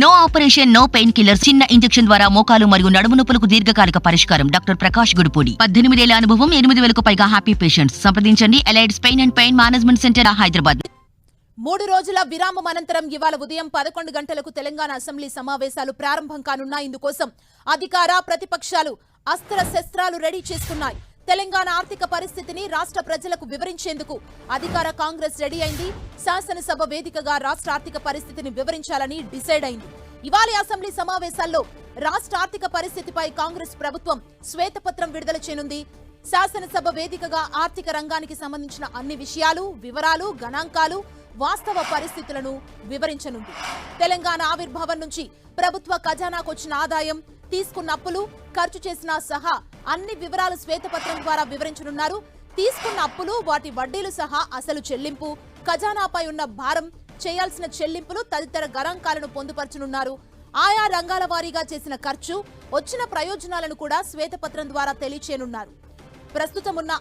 No operation, no pain killer. చిన్న injection ద్వారా మోకాలు మరియు నడుము నొప్పులకు దీర్ఘకాలిక పరిష్కారం. డాక్టర్ ప్రకాష్ గుడిపూడి. 18 ఏళ్ల అనుభవం, 8,000కు పైగా హ్యాపీ పేషెంట్స్. సంప్రదించండి. Allied's pain and pain management centre, Hyderabad. 3 రోజుల విరామం అనంతరం ఇవాళ ఉదయం 11 గంటలకు తెలంగాణ అసెంబ్లీ సమావేశాలు ప్రారంభం కానున్న. ఇందుకోసం అధికార ప్రతిపక్షాలు అస్త్ర శస్త్రాలు రెడీ చేసుకున్నాయి. తెలంగాణ ఆర్థిక పరిస్థితిని రాష్ట్ర ప్రజలకు వివరించేందుకు అధికార కాంగ్రెస్ రెడీ అయింది. శాసనసభ వేదికగా రాష్ట్ర ఆర్థిక పరిస్థితిని వివరించాలని డిసైడ్ అయింది. ఇవాళ అసెంబ్లీ సమావేశాల్లో రాష్ట్ర ఆర్థిక పరిస్థితిపై కాంగ్రెస్ ప్రభుత్వం శ్వేతపత్రం విడుదల చేయనుంది. శాసనసభ వేదికగా ఆర్థిక రంగానికి సంబంధించిన అన్ని విషయాలు, వివరాలు, గణాంకాలు, వాస్తవ పరిస్థితులను వివరించనుంది. తెలంగాణ ఆవిర్భావం నుంచి ప్రభుత్వ ఖజానాకొచ్చిన ఆదాయం, తీసుకున్న అప్పులు, ఖర్చు చేసిన సహా అన్ని వివరాలు శ్వేతపత్రం ద్వారా వివరించనున్నారు. తీసుకున్న అప్పులు, వాటి వడ్డీలు సహా అసలు చెల్లింపు, ఖజానాపై ఉన్న భారం, చేయాల్సిన చెల్లింపులు తదితర గణాంకాలను పొందుపరచనున్నారు. ఆయా రంగాల వారీగా చేసిన ఖర్చు, వచ్చిన ప్రయోజనాలను కూడా శ్వేతపత్రం ద్వారా తెలియచేయనున్నారు. ప్రస్తుతం ఉన్న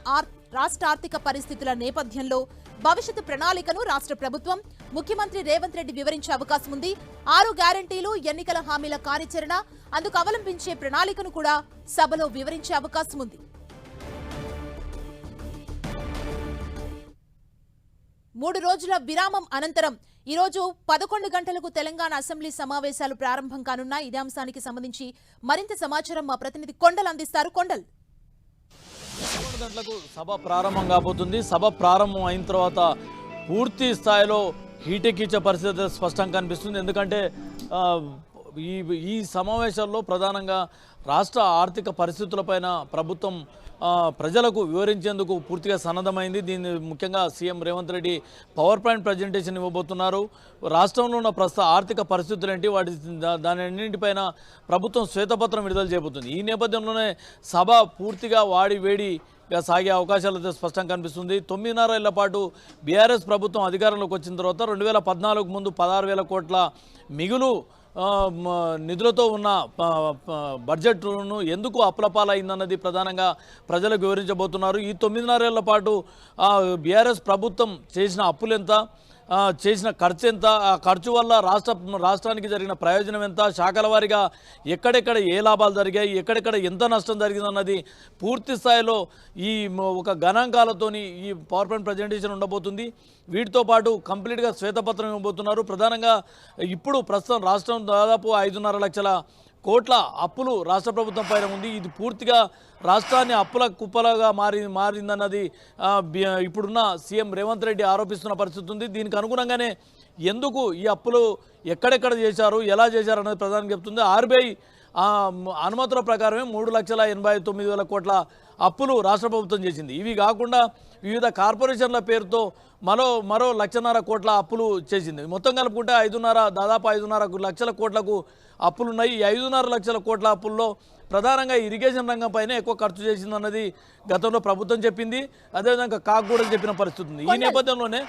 రాష్ట్ర ఆర్థిక పరిస్థితుల నేపథ్యంలో భవిష్యత్తు ప్రణాళికను రాష్ట్ర ప్రభుత్వం, ముఖ్యమంత్రి రేవంత్ రెడ్డి వివరించే అవకాశం ఉంది. 6 గ్యారంటీలు, ఎన్నికల హామీల కార్యాచరణ, అందుకు అవలంబించే ప్రణాళికను కూడా సభలో వివరించే అవకాశం ఉంది. 3 రోజుల విరామం అనంతరం ఈరోజు 11 గంటలకు తెలంగాణ అసెంబ్లీ సమావేశాలు ప్రారంభం కానున్నాయి. ఇదే అంశానికి సంబంధించి మరింత సమాచారం మా ప్రతినిధి కొండల్ అందిస్తారు. కొండల్, 11 గంటలకు సభ ప్రారంభం కాబోతుంది. సభ ప్రారంభం అయిన తర్వాత పూర్తి స్థాయిలో హీటెక్కిచ్చే పరిస్థితి స్పష్టంగా కనిపిస్తుంది. ఎందుకంటే ఈ సమావేశాల్లో ప్రధానంగా రాష్ట్ర ఆర్థిక పరిస్థితులపైన ప్రభుత్వం ప్రజలకు వివరించేందుకు పూర్తిగా సన్నద్ధమైంది. దీన్ని ముఖ్యంగా CM Revanth Reddy power point presentation ఇవ్వబోతున్నారు. రాష్ట్రంలో ఉన్న ప్రస్తుత ఆర్థిక పరిస్థితులు ఏంటి, దాని అన్నింటిపైన ప్రభుత్వం శ్వేతపత్రం విడుదల చేయబోతుంది. ఈ నేపథ్యంలోనే సభ పూర్తిగా వేడిగా సాగే అవకాశాలు అయితే స్పష్టంగా కనిపిస్తుంది. 9.5 ఏళ్ల పాటు బీఆర్ఎస్ ప్రభుత్వం అధికారంలోకి వచ్చిన తర్వాత 2014 ముందు 16,000 కోట్ల మిగులు నిధులతో ఉన్న బడ్జెట్ను ఎందుకు అప్లపాలైందన్నది ప్రధానంగా ప్రజలకు వివరించబోతున్నారు. ఈ 9.5 ఏళ్ల పాటు బీఆర్ఎస్ ప్రభుత్వం చేసిన అప్పులు ఎంత, చేసిన ఖర్చు ఎంత, ఆ ఖర్చు వల్ల రాష్ట్రానికి జరిగిన ప్రయోజనం ఎంత, శాఖల వారీగా ఎక్కడెక్కడ ఏ లాభాలు జరిగాయి, ఎక్కడెక్కడ ఎంత నష్టం జరిగిందన్నది పూర్తి స్థాయిలో ఈ ఒక గణాంకాలతోని ఈ పవర్ పాయింట్ ప్రజెంటేషన్ ఉండబోతుంది. వీటితో పాటు కంప్లీట్గా శ్వేతపత్రం ఇవ్వబోతున్నారు. ప్రధానంగా ఇప్పుడు ప్రస్తుతం రాష్ట్రం దాదాపు 5.5 లక్షల కోట్ల అప్పులు రాష్ట్ర ప్రభుత్వం పైన ఉంది. ఇది పూర్తిగా రాష్ట్రాన్ని అప్పుల కుప్పలుగా మారిందన్నది ఇప్పుడున్న సీఎం రేవంత్ రెడ్డి ఆరోపిస్తున్న పరిస్థితి ఉంది. దీనికి అనుగుణంగానే ఎందుకు ఈ అప్పులు ఎక్కడెక్కడ చేశారు, ఎలా చేశారు అన్నది ప్రధానంగా చెప్తుంది. ఆర్బీఐ అనుమతుల ప్రకారమే 3,89,000 కోట్ల అప్పులు రాష్ట్ర ప్రభుత్వం చేసింది. ఇవి కాకుండా వివిధ కార్పొరేషన్ల పేరుతో మరో 1,50,000 కోట్ల అప్పులు చేసింది. మొత్తం కలుపుకుంటే దాదాపు 5.5 లక్షల కోట్లకు అప్పులున్నాయి. ఈ 5.5 లక్షల కోట్ల అప్పుల్లో ప్రధానంగా ఇరిగేషన్ రంగం పైన ఎక్కువ ఖర్చు చేసిందన్నది గతంలో ప్రభుత్వం చెప్పింది. అదేవిధంగా కాకు కూడా చెప్పిన పరిస్థితి ఉంది. ఈ నేపథ్యంలోనే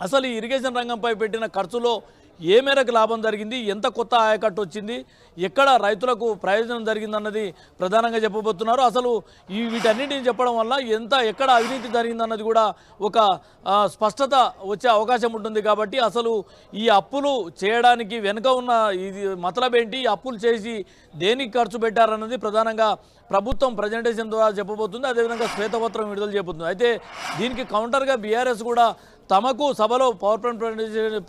అసలు ఈ ఇరిగేషన్ రంగంపై పెట్టిన ఖర్చులో ఏ మేరకు లాభం జరిగింది, ఎంత కొత్త ఆయకట్టు వచ్చింది, ఎక్కడ రైతులకు ప్రయోజనం జరిగిందన్నది ప్రధానంగా చెప్పబోతున్నారు. అసలు వీటన్నిటిని చెప్పడం వల్ల ఎక్కడ అవినీతి జరిగిందన్నది కూడా ఒక స్పష్టత వచ్చే అవకాశం ఉంటుంది. కాబట్టి అసలు ఈ అప్పులు చేయడానికి వెనుక ఉన్న ఇది మతలబ్ ఏంటి, అప్పులు చేసి దేనికి ఖర్చు పెట్టారన్నది ప్రధానంగా ప్రభుత్వం ప్రజెంటేషన్ ద్వారా చెప్పబోతుంది. అదేవిధంగా శ్వేతపత్రం విడుదల చేయబోతుంది. అయితే దీనికి కౌంటర్గా బీఆర్ఎస్ కూడా తమకు సభలో పవర్ పాయింట్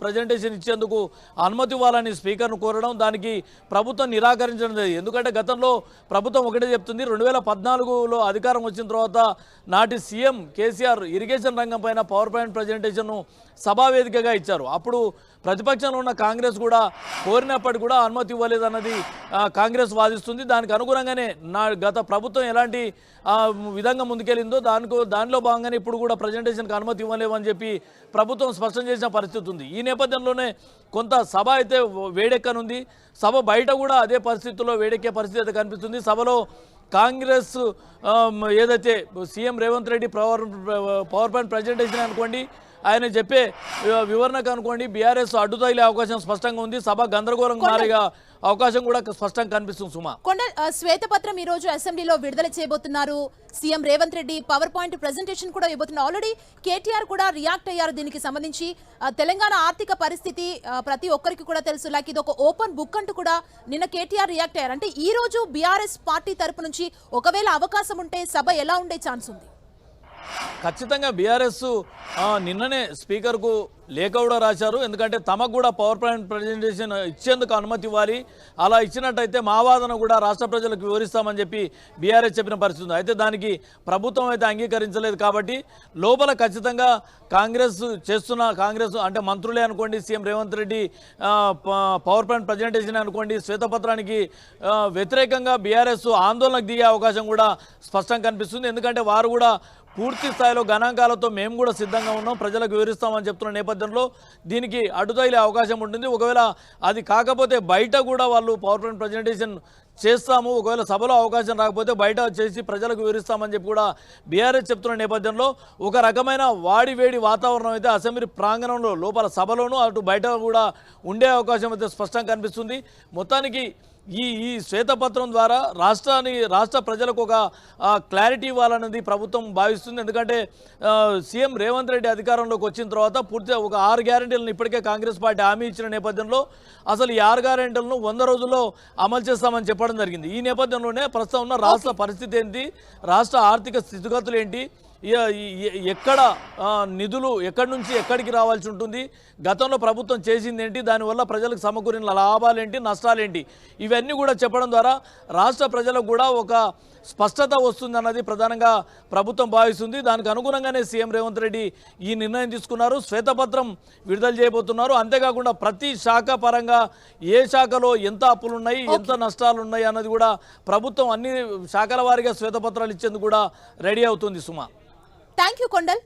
ప్రజెంటేషన్ ఇచ్చేందుకు అనుమతి ఇవ్వాలని స్పీకర్ను కోరడం, దానికి ప్రభుత్వం నిరాకరించడం జరిగింది. ఎందుకంటే గతంలో ప్రభుత్వం ఒకటే చెప్తుంది, 2014లో అధికారం వచ్చిన తర్వాత నాటి సీఎం కేసీఆర్ ఇరిగేషన్ రంగం పైన పవర్ పాయింట్ ప్రజెంటేషన్ను సభావేదికగా ఇచ్చారు. అప్పుడు ప్రతిపక్షంలో ఉన్న కాంగ్రెస్ కూడా కోరినప్పటికీ కూడా అనుమతి ఇవ్వలేదన్నది కాంగ్రెస్ వాదిస్తుంది. దానికి అనుగుణంగానే గత ప్రభుత్వం ఎలాంటి విధంగా ముందుకెళ్ళిందో దానిలో భాగంగానే ఇప్పుడు కూడా ప్రజెంటేషన్కి అనుమతి ఇవ్వలేమని చెప్పి ప్రభుత్వం స్పష్టం చేసిన పరిస్థితి ఉంది. ఈ నేపథ్యంలోనే కొంత సభ అయితే వేడెక్కనుంది. సభ బయట కూడా అదే పరిస్థితుల్లో వేడెక్కే పరిస్థితి అయితే కనిపిస్తుంది. సభలో కాంగ్రెస్ ఏదైతే CM Revanth Reddy power point presentation అనుకోండి, ఆయన చెప్పే వివరణకు అనుకోండి బీఆర్ఎస్ అడ్డు తగిలే అవకాశం స్పష్టంగా ఉంది. సభ గందరగోళం మారేగా అవకాశం కూడా స్పష్టంగా కనిపిస్తుంది. సుమా, కొండల్ శ్వేతపత్రం ఈ రోజు అసెంబ్లీలో విడుదల చేయబోతున్నారు. CM Revanth Reddy power point presentation కూడా ఇవ్వబోతున్నారు. ఆల్రెడీ కేటీఆర్ కూడా రియాక్ట్ అయ్యారు దీనికి సంబంధించి. తెలంగాణ ఆర్థిక పరిస్థితి ప్రతి ఒక్కరికి కూడా తెలుసు. లైక్ ఇది ఒక ఓపెన్ బుక్ అంటూ కూడా నిన్న కేటీఆర్ రియాక్ట్ అయ్యారు. అంటే ఈ రోజు బీఆర్ఎస్ పార్టీ తరపు నుంచి ఒకవేళ అవకాశం ఉంటే సభ ఎలా ఉండే ఛాన్స్ ఉంది? ఖచ్చితంగా బీఆర్ఎస్ నిన్ననే స్పీకర్కు లేఖ కూడా రాశారు. ఎందుకంటే తమకు కూడా పవర్ పాయింట్ ప్రజెంటేషన్ ఇచ్చేందుకు అనుమతి ఇవ్వాలి. అలా ఇచ్చినట్టయితే మా వాదన కూడా రాష్ట్ర ప్రజలకు వివరిస్తామని చెప్పి బీఆర్ఎస్ చెప్పిన పరిస్థితి ఉంది. అయితే దానికి ప్రభుత్వం అయితే అంగీకరించలేదు. కాబట్టి లోపల ఖచ్చితంగా కాంగ్రెస్ అంటే మంత్రులే అనుకోండి, CM Revanth Reddy power point presentation అనుకోండి, శ్వేతపత్రానికి వ్యతిరేకంగా బీఆర్ఎస్ ఆందోళనకు దిగే అవకాశం కూడా స్పష్టంగా కనిపిస్తుంది. ఎందుకంటే వారు కూడా పూర్తి స్థాయిలో గణాంకాలతో మేము కూడా సిద్ధంగా ఉన్నాం, ప్రజలకు వివరిస్తామని చెప్తున్న నేపథ్యంలో దీనికి అడ్డుతగిలే అవకాశం ఉంటుంది. ఒకవేళ అది కాకపోతే బయట కూడా వాళ్ళు పవర్ పాయింట్ ప్రజెంటేషన్ చేస్తాము, ఒకవేళ సభలో అవకాశం రాకపోతే బయట చేసి ప్రజలకు వివరిస్తామని చెప్పి కూడా బీఆర్ఎస్ చెప్తున్న నేపథ్యంలో ఒక రకమైన వాడివేడి వాతావరణం అయితే అసెంబ్లీ ప్రాంగణంలో లోపల సభలోనూ అటు బయట కూడా ఉండే అవకాశం అయితే స్పష్టంగా కనిపిస్తుంది. మొత్తానికి ఈ శ్వేతపత్రం ద్వారా రాష్ట్ర ప్రజలకు ఒక క్లారిటీ ఇవ్వాలన్నది ప్రభుత్వం భావిస్తుంది. ఎందుకంటే సీఎం రేవంత్ రెడ్డి అధికారంలోకి వచ్చిన తర్వాత పూర్తిగా ఒక 6 గ్యారెంటీలను ఇప్పటికే కాంగ్రెస్ పార్టీ హామీ ఇచ్చిన నేపథ్యంలో అసలు ఈ 6 గ్యారెంటీలను 100 రోజుల్లో అమలు చేస్తామని చెప్పడం జరిగింది. ఈ నేపథ్యంలోనే ప్రస్తుతం ఉన్న రాష్ట్ర పరిస్థితి ఏంటి, రాష్ట్ర ఆర్థిక స్థితిగతులు ఏంటి, ఎక్కడ నిధులు ఎక్కడి నుంచి ఎక్కడికి రావాల్సి ఉంటుంది, గతంలో ప్రభుత్వం చేసింది ఏంటి, దానివల్ల ప్రజలకు సమకూరిన లాభాలేంటి, నష్టాలేంటి, ఇవన్నీ కూడా చెప్పడం ద్వారా రాష్ట్ర ప్రజలకు కూడా ఒక స్పష్టత వస్తుందన్నది ప్రధానంగా ప్రభుత్వం భావిస్తుంది. దానికి అనుగుణంగానే సీఎం రేవంత్ రెడ్డి ఈ నిర్ణయం తీసుకున్నారు. శ్వేతపత్రం విడుదల చేయబోతున్నారు. అంతేకాకుండా ప్రతి శాఖ పరంగా ఏ శాఖలో ఎంత అప్పులున్నాయి, ఎంత నష్టాలు ఉన్నాయి అన్నది కూడా ప్రభుత్వం అన్ని శాఖల వారీగా శ్వేతపత్రాలు ఇచ్చేందుకు కూడా రెడీ అవుతుంది. సుమా, థ్యాంక్ యూ కొండల్.